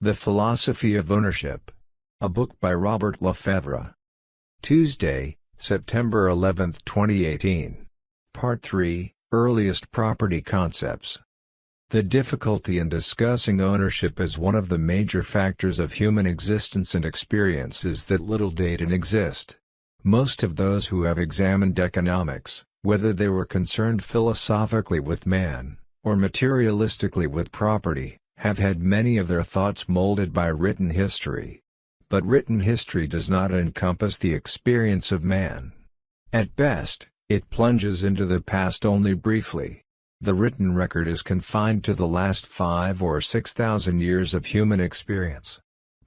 The Philosophy of Ownership. A book by Robert LeFevre. Tuesday, September 11, 2018. Part 3, Earliest Property Concepts. The difficulty in discussing ownership as one of the major factors of human existence and experience is that little data exist. Most of those who have examined economics, whether they were concerned philosophically with man, or materialistically with property, have had many of their thoughts molded by written history. But written history does not encompass the experience of man. At best, it plunges into the past only briefly. The written record is confined to the last 5,000 or 6,000 years of human experience.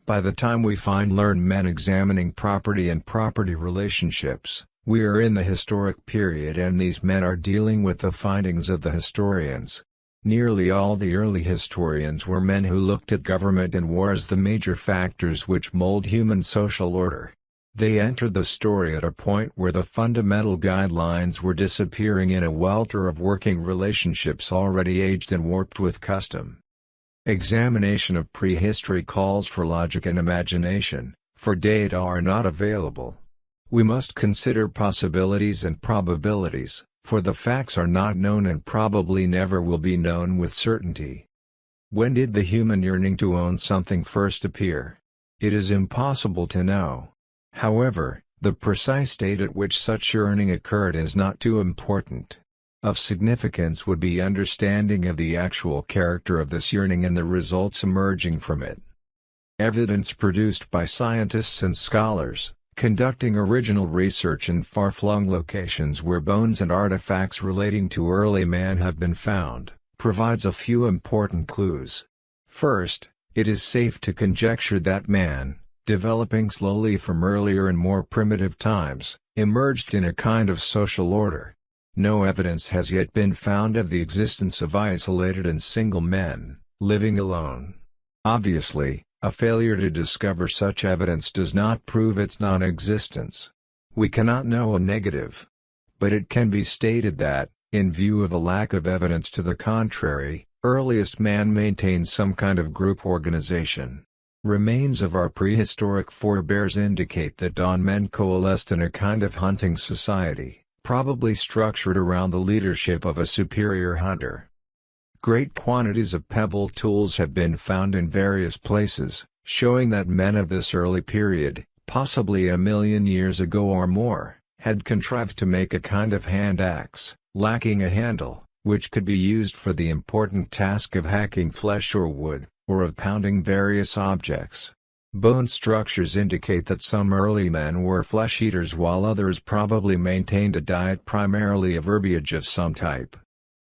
By the time we find learned men examining property and property relationships, we are in the historic period, and these men are dealing with the findings of the historians. Nearly all the early historians were men who looked at government and war as the major factors which mold human social order. They entered the story at a point where the fundamental guidelines were disappearing in a welter of working relationships already aged and warped with custom. Examination of prehistory calls for logic and imagination, for data are not available. We must consider possibilities and probabilities, for the facts are not known and probably never will be known with certainty. When did the human yearning to own something first appear? It is impossible to know. However, the precise date at which such yearning occurred is not too important. Of significance would be understanding of the actual character of this yearning and the results emerging from it. Evidence produced by scientists and scholars, conducting original research in far-flung locations where bones and artifacts relating to early man have been found, provides a few important clues. First, it is safe to conjecture that man, developing slowly from earlier and more primitive times, emerged in a kind of social order. No evidence has yet been found of the existence of isolated and single men, living alone. Obviously, a failure to discover such evidence does not prove its non-existence. We cannot know a negative. But it can be stated that, in view of a lack of evidence to the contrary, earliest man maintained some kind of group organization. Remains of our prehistoric forebears indicate that dawn men coalesced in a kind of hunting society, probably structured around the leadership of a superior hunter. Great quantities of pebble tools have been found in various places, showing that men of this early period, possibly 1,000,000 years ago or more, had contrived to make a kind of hand axe, lacking a handle, which could be used for the important task of hacking flesh or wood, or of pounding various objects. Bone structures indicate that some early men were flesh-eaters while others probably maintained a diet primarily of herbage of some type.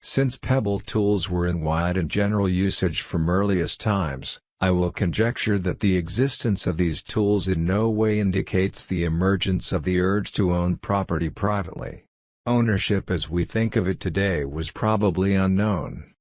Since pebble tools were in wide and general usage from earliest times, I will conjecture that the existence of these tools in no way indicates the emergence of the urge to own property privately. Ownership as we think of it today was probably unknown.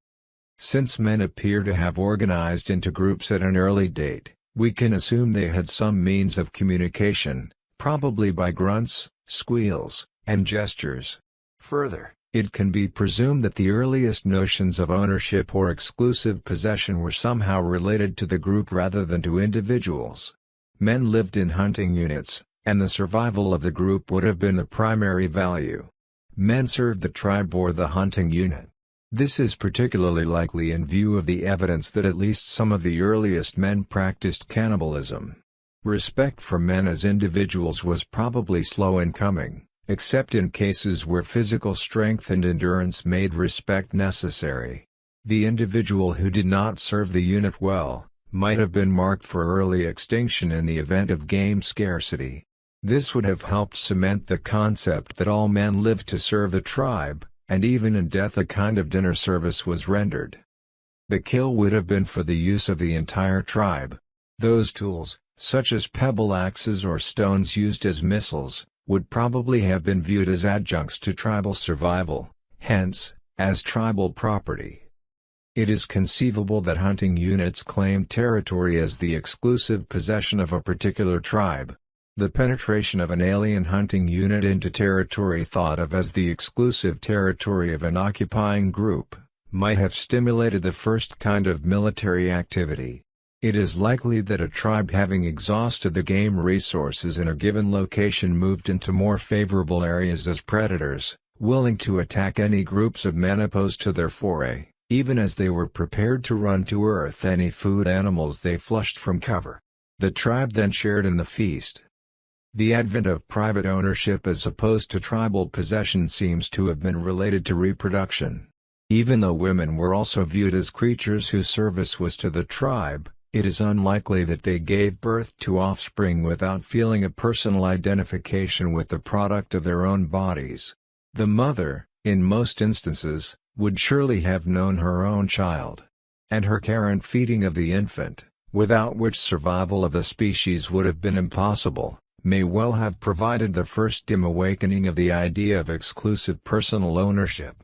Since men appear to have organized into groups at an early date, we can assume they had some means of communication, probably by grunts, squeals, and gestures. Further, it can be presumed that the earliest notions of ownership or exclusive possession were somehow related to the group rather than to individuals. Men lived in hunting units, and the survival of the group would have been the primary value. Men served the tribe or the hunting unit. This is particularly likely in view of the evidence that at least some of the earliest men practiced cannibalism. Respect for men as individuals was probably slow in coming, except in cases where physical strength and endurance made respect necessary. The individual who did not serve the unit well, might have been marked for early extinction in the event of game scarcity. This would have helped cement the concept that all men lived to serve the tribe, and even in death a kind of dinner service was rendered. The kill would have been for the use of the entire tribe. Those tools, such as pebble axes or stones used as missiles, would probably have been viewed as adjuncts to tribal survival, hence, as tribal property. It is conceivable that hunting units claimed territory as the exclusive possession of a particular tribe. The penetration of an alien hunting unit into territory thought of as the exclusive territory of an occupying group, might have stimulated the first kind of military activity. It is likely that a tribe having exhausted the game resources in a given location moved into more favorable areas as predators, willing to attack any groups of men opposed to their foray, even as they were prepared to run to earth any food animals they flushed from cover. The tribe then shared in the feast. The advent of private ownership as opposed to tribal possession seems to have been related to reproduction. Even though women were also viewed as creatures whose service was to the tribe, it is unlikely that they gave birth to offspring without feeling a personal identification with the product of their own bodies. The mother, in most instances, would surely have known her own child. And her care and feeding of the infant, without which survival of the species would have been impossible, may well have provided the first dim awakening of the idea of exclusive personal ownership.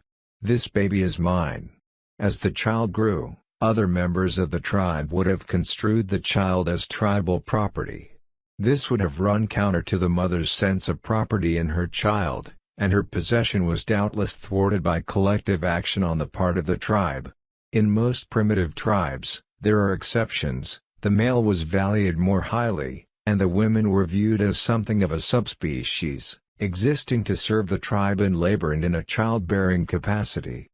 This baby is mine. As the child grew, other members of the tribe would have construed the child as tribal property. This would have run counter to the mother's sense of property in her child, and her possession was doubtless thwarted by collective action on the part of the tribe. In most primitive tribes, there are exceptions, the male was valued more highly, and the women were viewed as something of a subspecies, existing to serve the tribe in labor and in a childbearing capacity.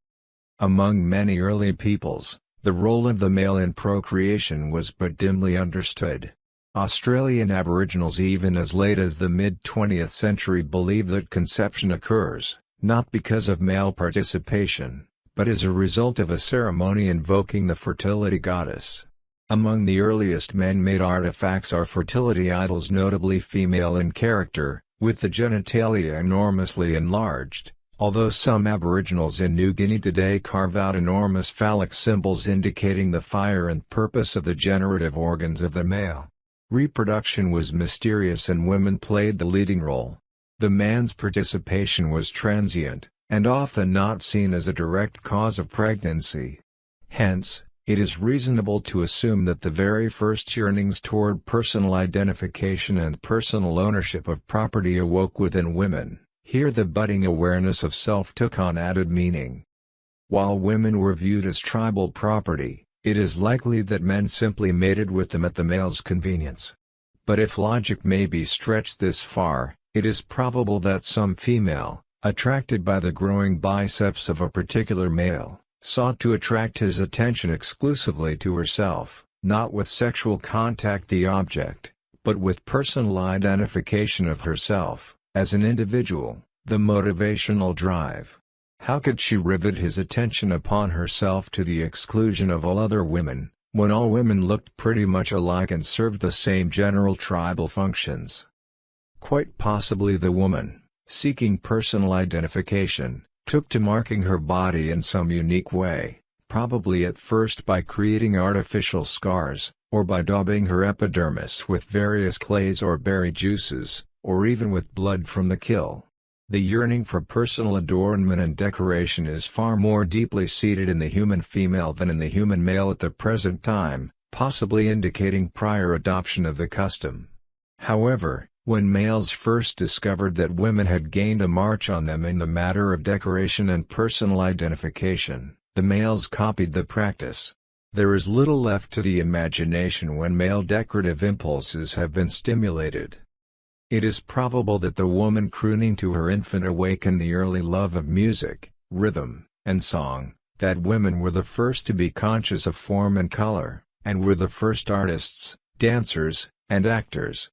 Among many early peoples, the role of the male in procreation was but dimly understood. Australian Aboriginals even as late as the mid-20th century believed that conception occurs, not because of male participation, but as a result of a ceremony invoking the fertility goddess. Among the earliest man-made artifacts are fertility idols notably female in character, with the genitalia enormously enlarged. Although some Aboriginals in New Guinea today carve out enormous phallic symbols indicating the fire and purpose of the generative organs of the male. Reproduction was mysterious and women played the leading role. The man's participation was transient, and often not seen as a direct cause of pregnancy. Hence, it is reasonable to assume that the very first yearnings toward personal identification and personal ownership of property awoke within women. Here the budding awareness of self took on added meaning. While women were viewed as tribal property, it is likely that men simply mated with them at the male's convenience. But if logic may be stretched this far, it is probable that some female, attracted by the growing biceps of a particular male, sought to attract his attention exclusively to herself, not with sexual contact the object, but with personal identification of herself. As an individual, the motivational drive. How could she rivet his attention upon herself to the exclusion of all other women, when all women looked pretty much alike and served the same general tribal functions? Quite possibly the woman, seeking personal identification, took to marking her body in some unique way, probably at first by creating artificial scars, or by daubing her epidermis with various clays or berry juices, or even with blood from the kill. The yearning for personal adornment and decoration is far more deeply seated in the human female than in the human male at the present time, possibly indicating prior adoption of the custom. However, when males first discovered that women had gained a march on them in the matter of decoration and personal identification, the males copied the practice. There is little left to the imagination when male decorative impulses have been stimulated. It is probable that the woman crooning to her infant awakened the early love of music, rhythm, and song, that women were the first to be conscious of form and color, and were the first artists, dancers, and actors.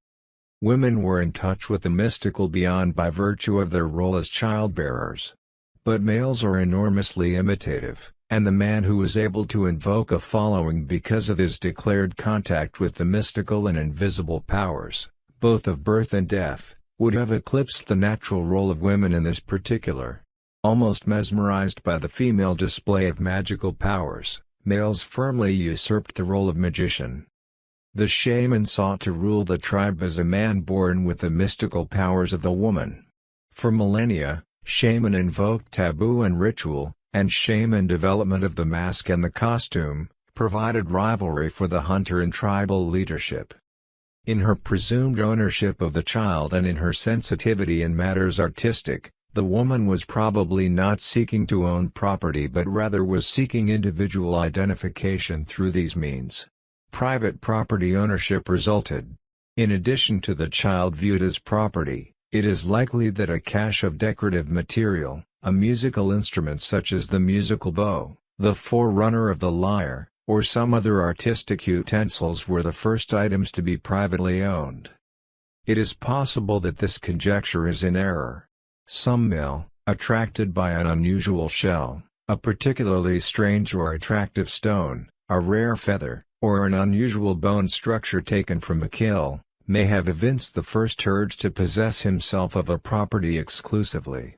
Women were in touch with the mystical beyond by virtue of their role as childbearers. But males are enormously imitative, and the man who was able to invoke a following because of his declared contact with the mystical and invisible powers, both of birth and death, would have eclipsed the natural role of women in this particular. Almost mesmerized by the female display of magical powers, males firmly usurped the role of magician. The shaman sought to rule the tribe as a man born with the mystical powers of the woman. For millennia, shaman invoked taboo and ritual, and shaman development of the mask and the costume, provided rivalry for the hunter in tribal leadership. In her presumed ownership of the child and in her sensitivity in matters artistic, the woman was probably not seeking to own property but rather was seeking individual identification through these means. private property ownership resulted. In addition to the child viewed as property, it is likely that a cache of decorative material, a musical instrument such as the musical bow, the forerunner of the lyre, or some other artistic utensils were the first items to be privately owned. It is possible that this conjecture is in error. Some may, attracted by an unusual shell, a particularly strange or attractive stone, a rare feather, or an unusual bone structure taken from a kill, may have evinced the first urge to possess himself of a property exclusively.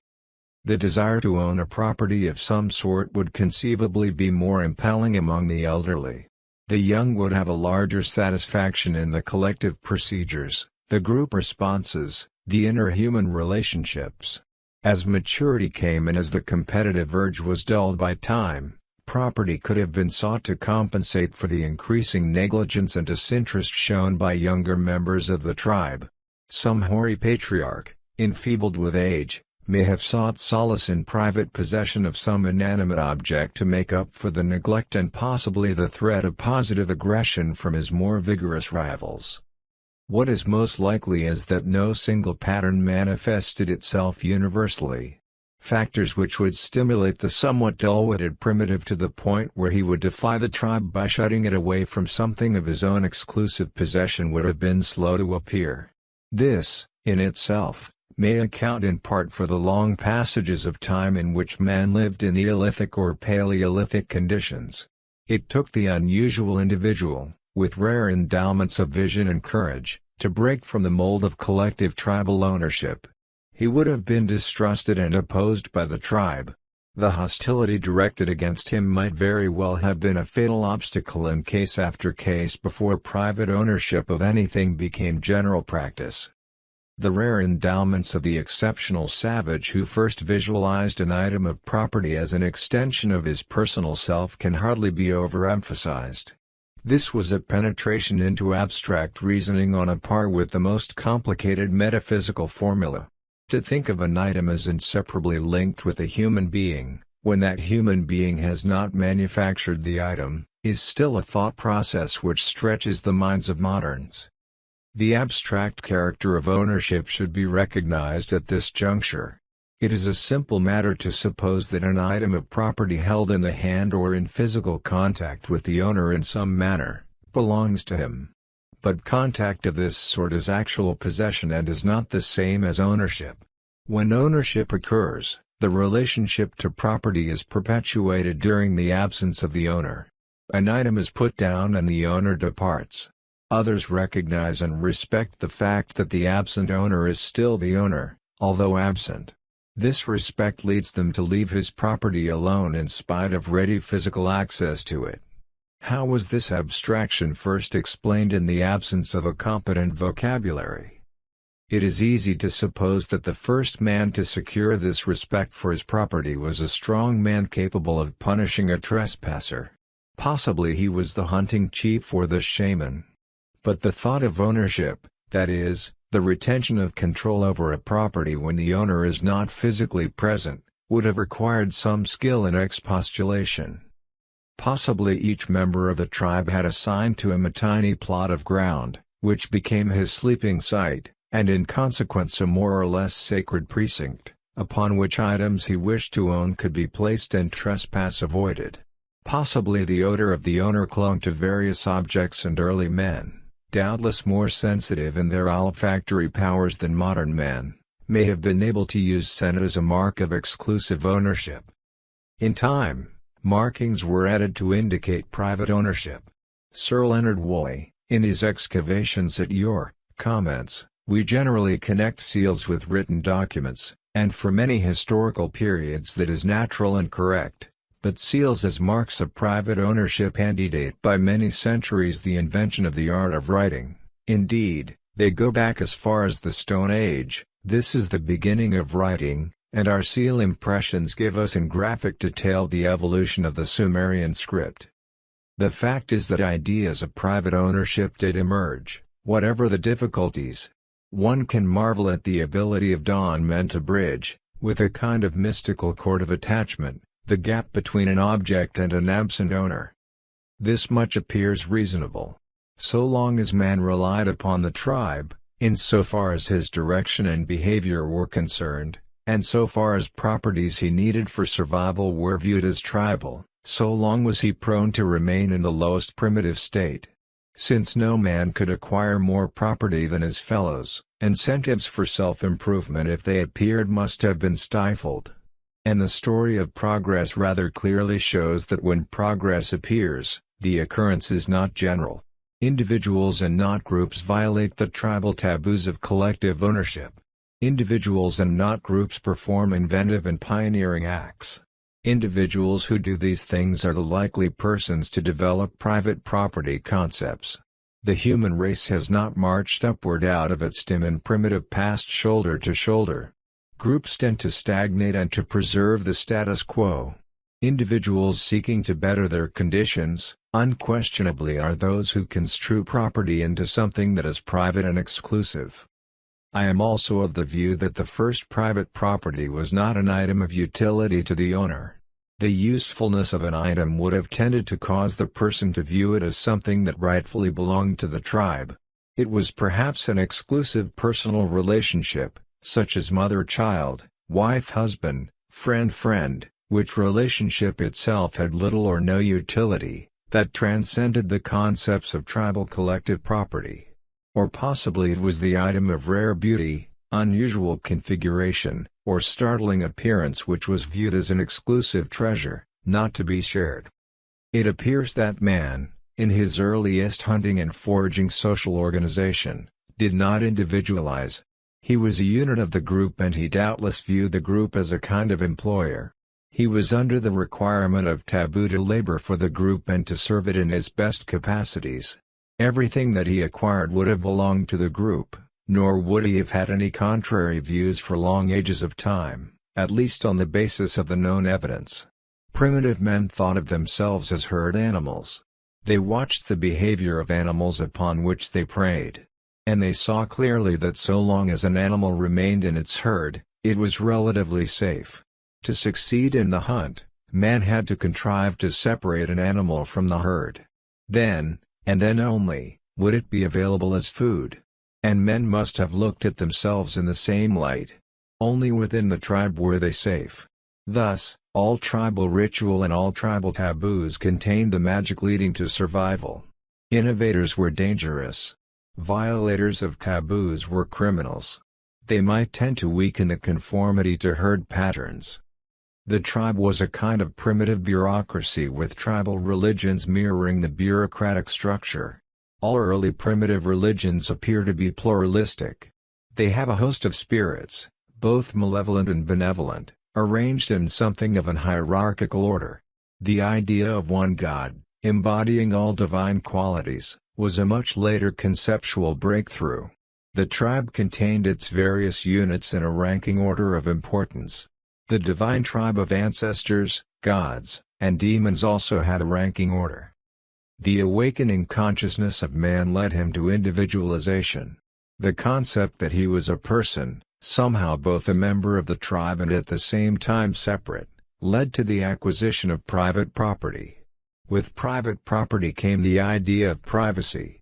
The desire to own a property of some sort would conceivably be more impelling among the elderly. The young would have a larger satisfaction in the collective procedures, the group responses, the inner human relationships. As maturity came and as the competitive urge was dulled by time, property could have been sought to compensate for the increasing negligence and disinterest shown by younger members of the tribe. Some hoary patriarch, enfeebled with age, may have sought solace in private possession of some inanimate object to make up for the neglect and possibly the threat of positive aggression from his more vigorous rivals. What is most likely is that no single pattern manifested itself universally. Factors which would stimulate the somewhat dull-witted primitive to the point where he would defy the tribe by shutting it away from something of his own exclusive possession would have been slow to appear. This, in itself, may account in part for the long passages of time in which man lived in Neolithic or Paleolithic conditions. It took the unusual individual, with rare endowments of vision and courage, to break from the mold of collective tribal ownership. He would have been distrusted and opposed by the tribe. The hostility directed against him might very well have been a fatal obstacle in case after case before private ownership of anything became general practice. The rare endowments of the exceptional savage who first visualized an item of property as an extension of his personal self can hardly be overemphasized. This was a penetration into abstract reasoning on a par with the most complicated metaphysical formula. To think of an item as inseparably linked with a human being, when that human being has not manufactured the item, is still a thought process which stretches the minds of moderns. The abstract character of ownership should be recognized at this juncture. It is a simple matter to suppose that an item of property held in the hand or in physical contact with the owner in some manner, belongs to him. But contact of this sort is actual possession and is not the same as ownership. When ownership occurs, the relationship to property is perpetuated during the absence of the owner. An item is put down and the owner departs. Others recognize and respect the fact that the absent owner is still the owner, although absent. This respect leads them to leave his property alone in spite of ready physical access to it. How was this abstraction first explained in the absence of a competent vocabulary? It is easy to suppose that the first man to secure this respect for his property was a strong man capable of punishing a trespasser. Possibly he was the hunting chief or the shaman. But the thought of ownership, that is, the retention of control over a property when the owner is not physically present, would have required some skill in expostulation. Possibly each member of the tribe had assigned to him a tiny plot of ground, which became his sleeping site, and in consequence a more or less sacred precinct, upon which items he wished to own could be placed and trespass avoided. Possibly the odor of the owner clung to various objects and early men, doubtless more sensitive in their olfactory powers than modern men, may have been able to use scent as a mark of exclusive ownership. In time, markings were added to indicate private ownership. Sir Leonard Woolley, in his excavations at York, comments, "We generally connect seals with written documents, and for many historical periods that is natural and correct. But seals as marks of private ownership antedate by many centuries the invention of the art of writing. Indeed, they go back as far as the Stone Age. This is the beginning of writing, and our seal impressions give us in graphic detail the evolution of the Sumerian script." The fact is that ideas of private ownership did emerge, whatever the difficulties. One can marvel at the ability of dawn men to bridge, with a kind of mystical cord of attachment, the gap between an object and an absent owner. This much appears reasonable. So long as man relied upon the tribe, insofar as his direction and behavior were concerned, and so far as properties he needed for survival were viewed as tribal, so long was he prone to remain in the lowest primitive state. Since no man could acquire more property than his fellows, incentives for self-improvement if they appeared must have been stifled. And the story of progress rather clearly shows that when progress appears, the occurrence is not general. Individuals and not groups violate the tribal taboos of collective ownership. Individuals and not groups perform inventive and pioneering acts. Individuals who do these things are the likely persons to develop private property concepts. The human race has not marched upward out of its dim and primitive past shoulder to shoulder. Groups tend to stagnate and to preserve the status quo. Individuals seeking to better their conditions, unquestionably are those who construe property into something that is private and exclusive. I am also of the view that the first private property was not an item of utility to the owner. The usefulness of an item would have tended to cause the person to view it as something that rightfully belonged to the tribe. It was perhaps an exclusive personal relationship, such as mother-child, wife-husband, friend-friend, which relationship itself had little or no utility, that transcended the concepts of tribal collective property. Or possibly it was the item of rare beauty, unusual configuration, or startling appearance which was viewed as an exclusive treasure, not to be shared. It appears that man, in his earliest hunting and foraging social organization, did not individualize. He was a unit of the group and he doubtless viewed the group as a kind of employer. He was under the requirement of taboo to labor for the group and to serve it in his best capacities. Everything that he acquired would have belonged to the group, nor would he have had any contrary views for long ages of time, at least on the basis of the known evidence. Primitive men thought of themselves as herd animals. They watched the behavior of animals upon which they preyed. And they saw clearly that so long as an animal remained in its herd, it was relatively safe. To succeed in the hunt, man had to contrive to separate an animal from the herd. Then, and then only, would it be available as food. And men must have looked at themselves in the same light. Only within the tribe were they safe. Thus, all tribal ritual and all tribal taboos contained the magic leading to survival. Innovators were dangerous. Violators of taboos were criminals. They might tend to weaken the conformity to herd patterns. The tribe was a kind of primitive bureaucracy with tribal religions mirroring the bureaucratic structure. All early primitive religions appear to be pluralistic. They have a host of spirits, both malevolent and benevolent, arranged in something of an hierarchical order. The idea of one God, embodying all divine qualities, was a much later conceptual breakthrough. The tribe contained its various units in a ranking order of importance. The divine tribe of ancestors, gods, and demons also had a ranking order. The awakening consciousness of man led him to individualization. The concept that he was a person, somehow both a member of the tribe and at the same time separate, led to the acquisition of private property. With private property came the idea of privacy.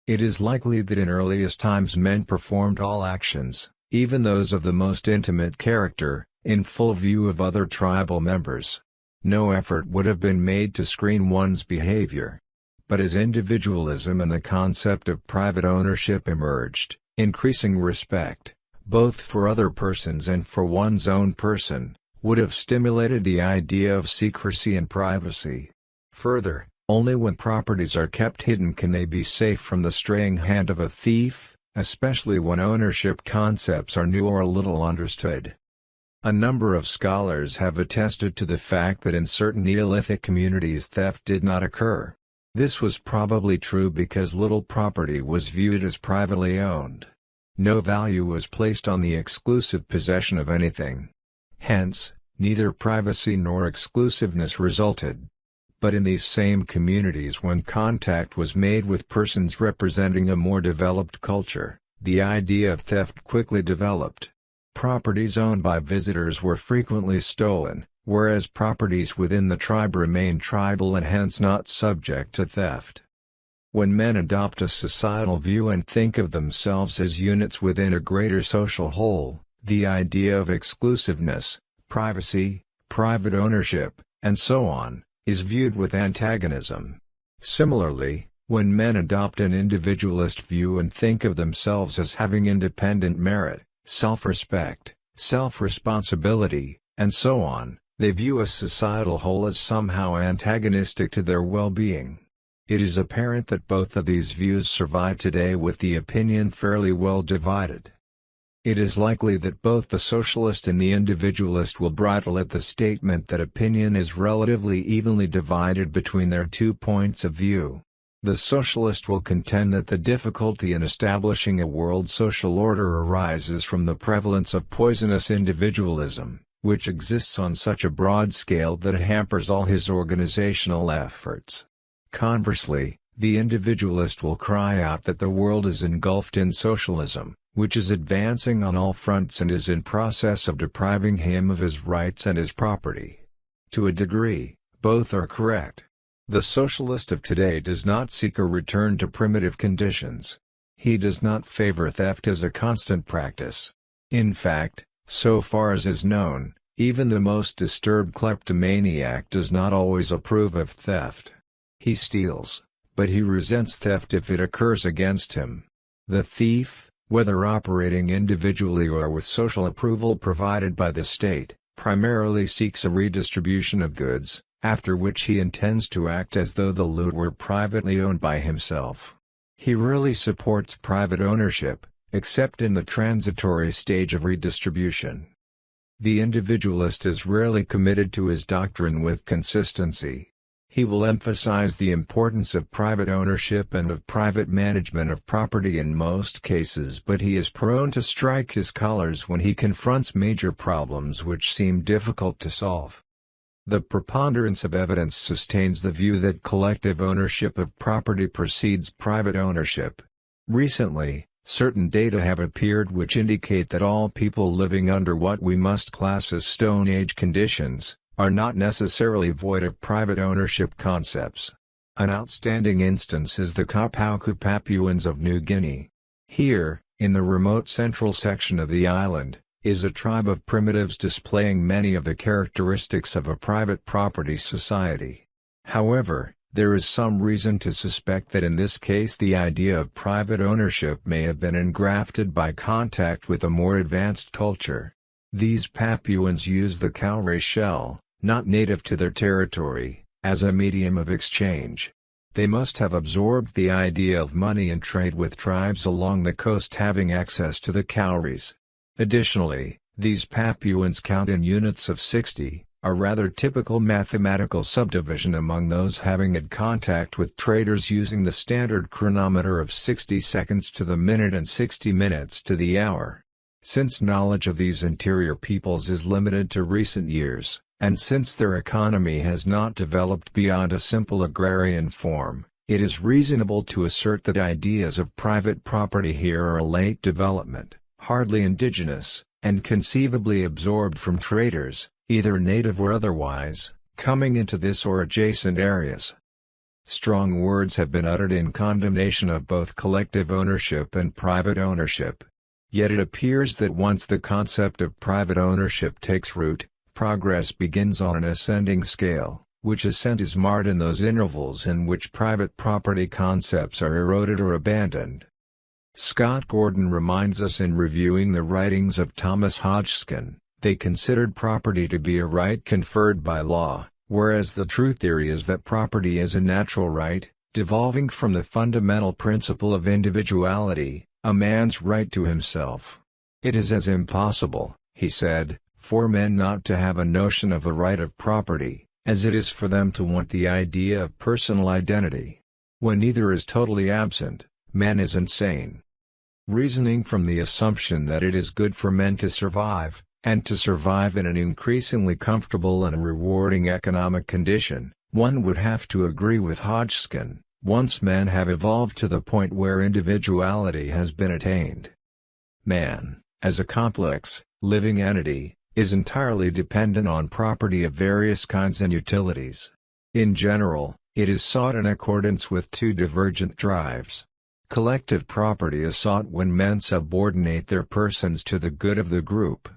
It is likely that in earliest times men performed all actions, even those of the most intimate character, in full view of other tribal members. No effort would have been made to screen one's behavior. But as individualism and the concept of private ownership emerged, increasing respect, both for other persons and for one's own person, would have stimulated the idea of secrecy and privacy. Further, only when properties are kept hidden can they be safe from the straying hand of a thief, especially when ownership concepts are new or little understood. A number of scholars have attested to the fact that in certain Neolithic communities theft did not occur. This was probably true because little property was viewed as privately owned. No value was placed on the exclusive possession of anything. Hence, neither privacy nor exclusiveness resulted. But in these same communities, when contact was made with persons representing a more developed culture, the idea of theft quickly developed. Properties owned by visitors were frequently stolen, whereas properties within the tribe remained tribal and hence not subject to theft. When men adopt a societal view and think of themselves as units within a greater social whole, the idea of exclusiveness, privacy, private ownership, and so on, is viewed with antagonism. Similarly, when men adopt an individualist view and think of themselves as having independent merit, self-respect, self-responsibility, and so on, they view a societal whole as somehow antagonistic to their well-being. It is apparent that both of these views survive today with the opinion fairly well divided. It is likely that both the socialist and the individualist will bridle at the statement that opinion is relatively evenly divided between their 2 points of view. The socialist will contend that the difficulty in establishing a world social order arises from the prevalence of poisonous individualism, which exists on such a broad scale that it hampers all his organizational efforts. Conversely, the individualist will cry out that the world is engulfed in socialism, which is advancing on all fronts and is in process of depriving him of his rights and his property. To a degree, both are correct. The socialist of today does not seek a return to primitive conditions. He does not favor theft as a constant practice. In fact, so far as is known, even the most disturbed kleptomaniac does not always approve of theft. He steals, but he resents theft if it occurs against him. The thief, whether operating individually or with social approval provided by the state, primarily seeks a redistribution of goods, after which he intends to act as though the loot were privately owned by himself. He rarely supports private ownership, except in the transitory stage of redistribution. The individualist is rarely committed to his doctrine with consistency. He will emphasize the importance of private ownership and of private management of property in most cases, but he is prone to strike his colors when he confronts major problems which seem difficult to solve. The preponderance of evidence sustains the view that collective ownership of property precedes private ownership. Recently, certain data have appeared which indicate that all people living under what we must class as Stone Age conditions are not necessarily void of private ownership concepts. An outstanding instance is the Kapauku Papuans of New Guinea. Here, in the remote central section of the island, is a tribe of primitives displaying many of the characteristics of a private property society. However, there is some reason to suspect that in this case the idea of private ownership may have been engrafted by contact with a more advanced culture. These Papuans use the cowrie shell, not native to their territory, as a medium of exchange. They must have absorbed the idea of money and trade with tribes along the coast having access to the cowries. Additionally, these Papuans count in units of 60, a rather typical mathematical subdivision among those having had contact with traders using the standard chronometer of 60 seconds to the minute and 60 minutes to the hour. Since knowledge of these interior peoples is limited to recent years, and since their economy has not developed beyond a simple agrarian form, it is reasonable to assert that ideas of private property here are a late development, hardly indigenous, and conceivably absorbed from traders, either native or otherwise, coming into this or adjacent areas. Strong words have been uttered in condemnation of both collective ownership and private ownership. Yet it appears that once the concept of private ownership takes root, progress begins on an ascending scale, which ascent is marred in those intervals in which private property concepts are eroded or abandoned. Scott Gordon reminds us in reviewing the writings of Thomas Hodgkin, they considered property to be a right conferred by law, whereas the true theory is that property is a natural right, devolving from the fundamental principle of individuality, a man's right to himself. It is as impossible, he said, for men not to have a notion of a right of property, as it is for them to want the idea of personal identity. When either is totally absent, man is insane. Reasoning from the assumption that it is good for men to survive, and to survive in an increasingly comfortable and rewarding economic condition, one would have to agree with Hodgkin, once men have evolved to the point where individuality has been attained. Man, as a complex, living entity, is entirely dependent on property of various kinds and utilities. In general, It is sought in accordance with two divergent drives. Collective property is sought when men subordinate their persons to the good of the group.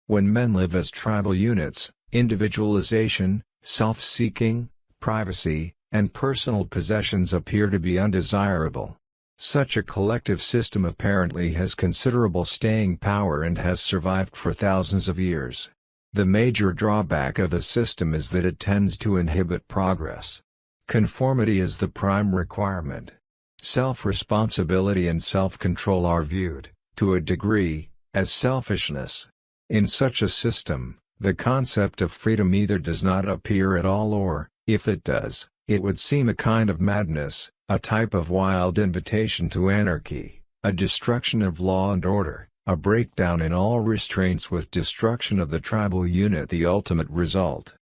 When men live as tribal units, individualization, self-seeking, privacy, and personal possessions appear to be undesirable. Such a collective system apparently has considerable staying power and has survived for thousands of years. The major drawback of the system is that it tends to inhibit progress. Conformity is the prime requirement. Self-responsibility and self-control are viewed, to a degree, as selfishness. In such a system, the concept of freedom either does not appear at all or, if it does, it would seem a kind of madness, a type of wild invitation to anarchy, a destruction of law and order, a breakdown in all restraints with destruction of the tribal unit the ultimate result.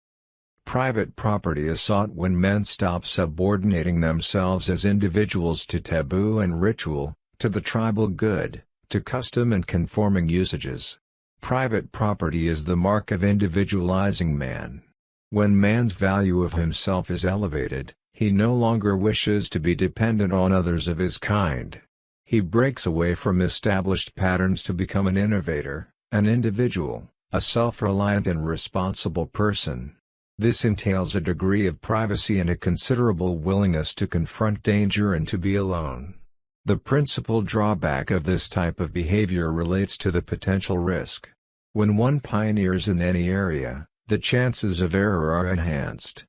Private property is sought when men stop subordinating themselves as individuals to taboo and ritual, to the tribal good, to custom and conforming usages. Private property is the mark of individualizing man. When man's value of himself is elevated, he no longer wishes to be dependent on others of his kind. He breaks away from established patterns to become an innovator, an individual, a self-reliant and responsible person. This entails a degree of privacy and a considerable willingness to confront danger and to be alone. The principal drawback of this type of behavior relates to the potential risk. When one pioneers in any area, the chances of error are enhanced.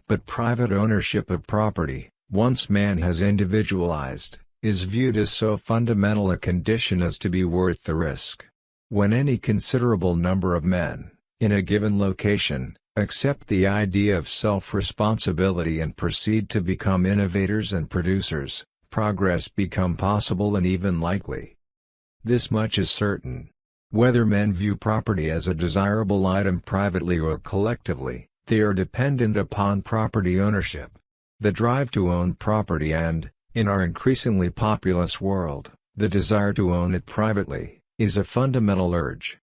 But private ownership of property, once man has individualized, is viewed as so fundamental a condition as to be worth the risk. When any considerable number of men, in a given location, accept the idea of self-responsibility and proceed to become innovators and producers, progress becomes possible and even likely. This much is certain. Whether men view property as a desirable item privately or collectively, they are dependent upon property ownership. The drive to own property and, in our increasingly populous world, the desire to own it privately, is a fundamental urge.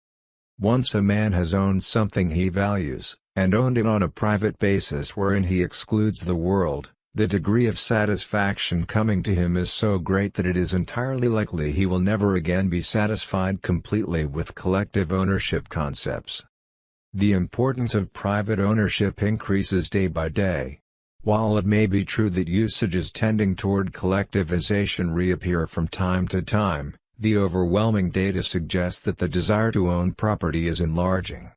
Once a man has owned something he values, and owned it on a private basis wherein he excludes the world, the degree of satisfaction coming to him is so great that it is entirely likely he will never again be satisfied completely with collective ownership concepts. The importance of private ownership increases day by day. While it may be true that usages tending toward collectivization reappear from time to time, the overwhelming data suggests that the desire to own property is enlarging.